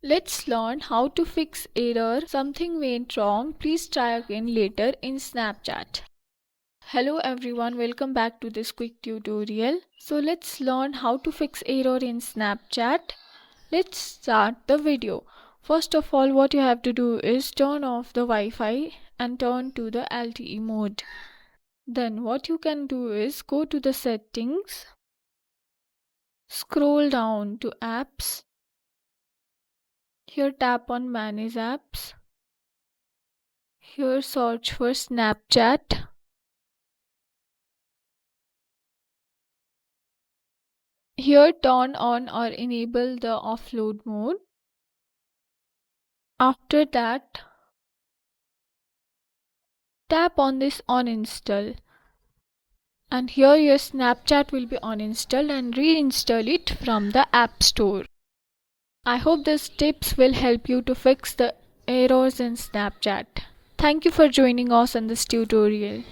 Let's learn how to fix error. Something went wrong. Please try again later in Snapchat. Hello everyone, welcome back to this quick tutorial. So let's learn how to fix error in Snapchat. Let's start the video. First of all, what you have to do is turn off the Wi-Fi and turn to the LTE mode. Then what you can do is go to the settings, scroll down to apps. Here tap on manage apps. Here search for Snapchat. Here turn on or enable the offload mode. After that, tap on this uninstall. And here your Snapchat will be uninstalled and reinstall it from the App Store. I hope these tips will help you to fix the errors in Snapchat. Thank you for joining us in this tutorial.